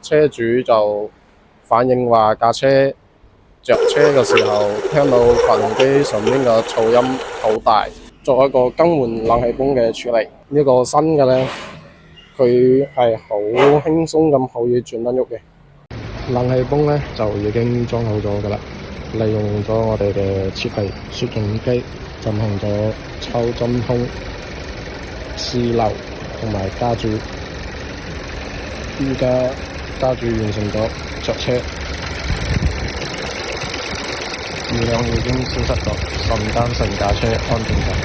車主就反映話架車着車嘅時候聽到發動機上面嘅噪音好大，作一個更換冷氣泵嘅處理。呢個新嘅呢，佢係好輕鬆咁可以轉得喐嘅。冷氣泵呢就已經裝好咗㗎啦，利用咗我哋嘅設備雪景機進行咗抽真空、試漏同埋加注。依家加注完成咗着車，異樣已經消失咗，瞬間成架車安靜咗。